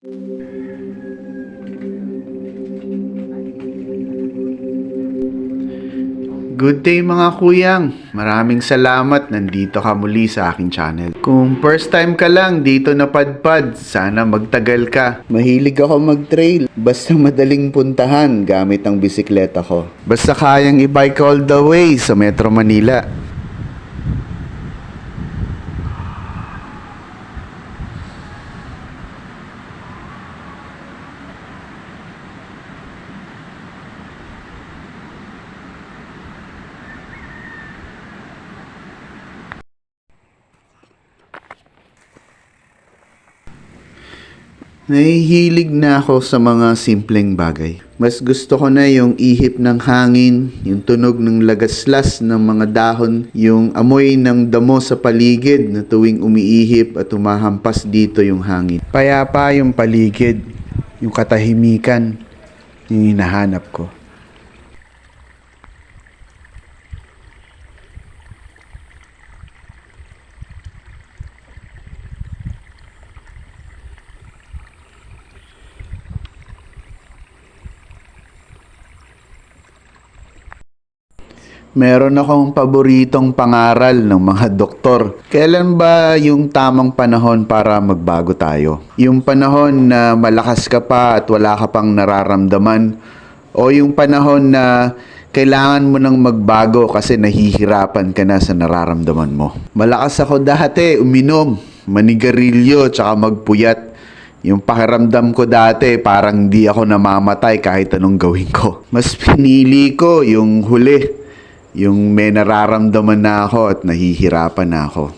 Good day mga kuyang! Maraming salamat nandito ka muli sa aking channel. Kung first time ka lang dito napadpad, sana magtagal ka. Mahilig ako mag-trail, basta madaling puntahan gamit ang bisikleta ko. Basta kayang i-bike all the way sa Metro Manila. Nahihilig na ako sa mga simpleng bagay. Mas gusto ko na yung ihip ng hangin, yung tunog ng lagaslas ng mga dahon, yung amoy ng damo sa paligid na tuwing umiihip at humahampas dito yung hangin. Payapa yung paligid, yung katahimikan, yung hinahanap ko. Meron akong paboritong pangaral ng mga doktor. Kailan ba yung tamang panahon para magbago tayo? Yung panahon na malakas ka pa at wala ka pang nararamdaman? O yung panahon na kailangan mo nang magbago kasi nahihirapan ka na sa nararamdaman mo? Malakas ako dati uminom, manigarilyo, tsaka magpuyat. Yung pakiramdam ko dati parang di ako namamatay kahit anong gawin ko. Mas pinili ko yung huli. Yung may nararamdaman na ako at nahihirapan na ako.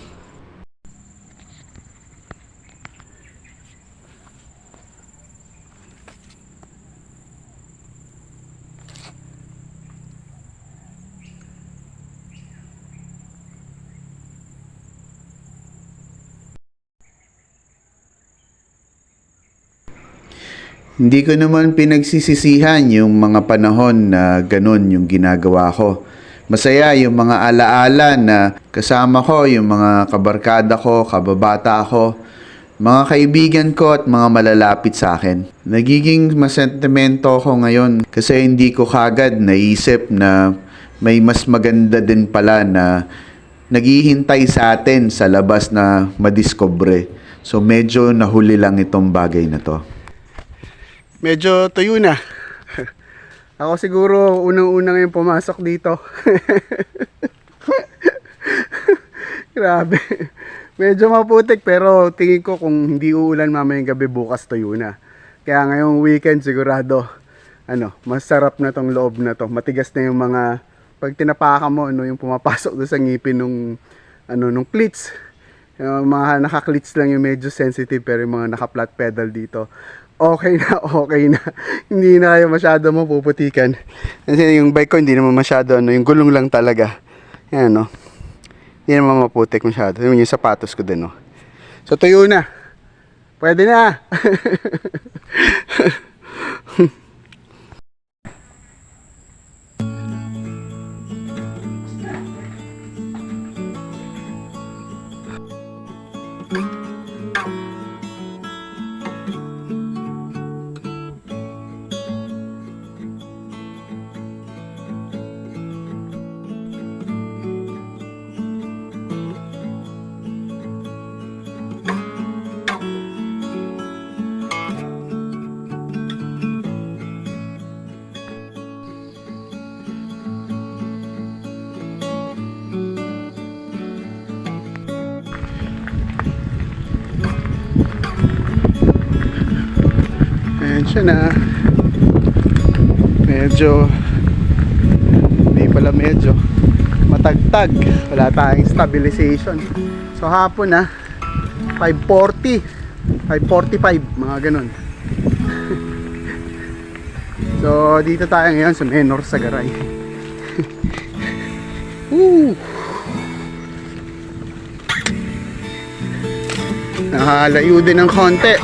Hindi ko naman pinagsisisihan yung mga panahon na ganun yung ginagawa ko. Masaya yung mga alaala na kasama ko, yung mga kabarkada ko, kababata ko, mga kaibigan ko at mga malalapit sa akin. Nagiging masentimento ko ngayon kasi hindi ko kagad naisip na may mas maganda din pala na naghihintay sa atin sa labas na madiscover. So medyo nahuli lang itong bagay na to. Medyo tuyo na. Ako siguro unang-una ngayon pumasok dito. Grabe. Medyo maputik pero tingin ko kung hindi uulan mamayang gabi bukas tuyo na. Kaya ngayong weekend sigurado masarap na tong loob na to. Matigas na yung mga pag tinapakan mo yung pumapasok doon sa ngipin nung cleats. Yung mga naka-cleats lang yung medyo sensitive pero yung mga naka-flat pedal dito okay na. Hindi na kayo masyado mapuputikan. Kasi yung bike ko hindi naman masyado, yung gulong lang talaga. Yan, hindi naman maputik masyado. Yung sapatos ko din, So, tuyo na. Pwede na. Ayan siya na. Medyo matagtag. Wala tayong stabilization. So hapon 5:40 5:45 mga ganun. So dito tayo ngayon sa Menor Sagaray. Nakalayo din ng konti.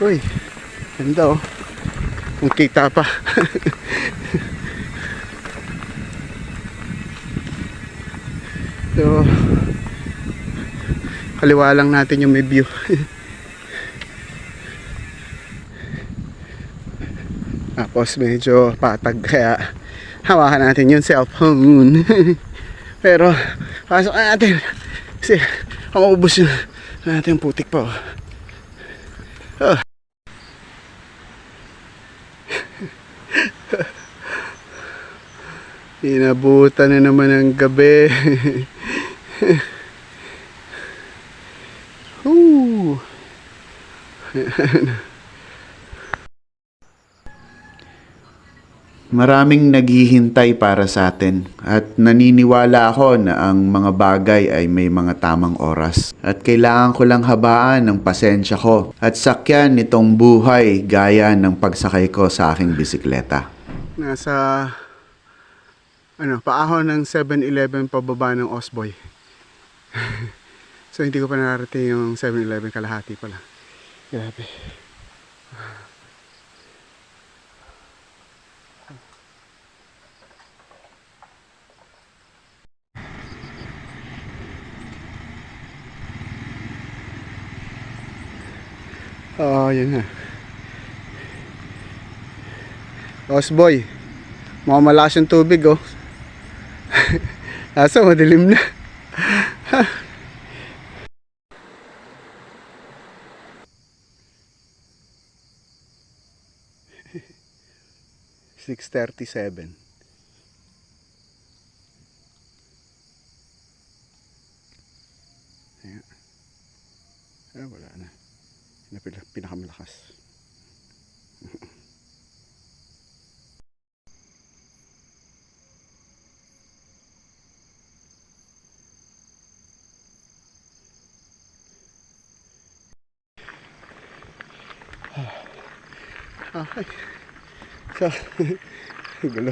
Uy, ganda Kung kita pa. So, kaliwa lang natin yung may view. Tapos medyo patag kaya hawakan natin yung cellphone. Pero pasok na natin kasi maubos yun natin yung putik pa. Oh. Inabutan na naman ang gabi. Ooh. Maraming naghihintay para sa atin at naniniwala ako na ang mga bagay ay may mga tamang oras at kailangan ko lang habaan ng pasensya ko at sakyan nitong buhay gaya ng pagsakay ko sa aking bisikleta. Nasa paahon ng 7-Eleven pababa ng Osboy. So hindi ko pa nararating yung 7-Eleven, kalahati pala. Grabe. Oo, yun na. Osboy. Mukhang malakas yung tubig, oh. Asa, madilim na. 6:37. Ayan. Wala na. Pinakamalakas. Okay. So, gulo.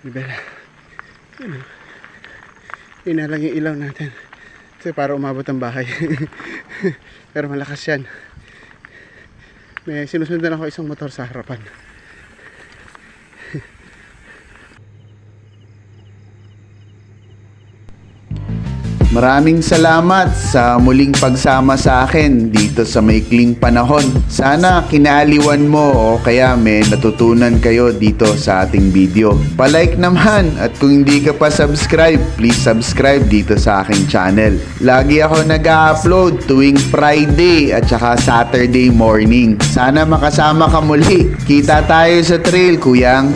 Libera. Yun na lang yung ilaw natin. Kasi para umabot ang bahay. Pero malakas yan. May sinusundan ako isang motor sa harapan. Maraming salamat sa muling pagsama sa akin dito sa maikling panahon. Sana kinaliwan mo o kaya may natutunan kayo dito sa ating video. Palike naman at kung hindi ka pa subscribe, please subscribe dito sa aking channel. Lagi ako nag-upload tuwing Friday at saka Saturday morning. Sana makasama ka muli. Kita tayo sa trail, kuyang.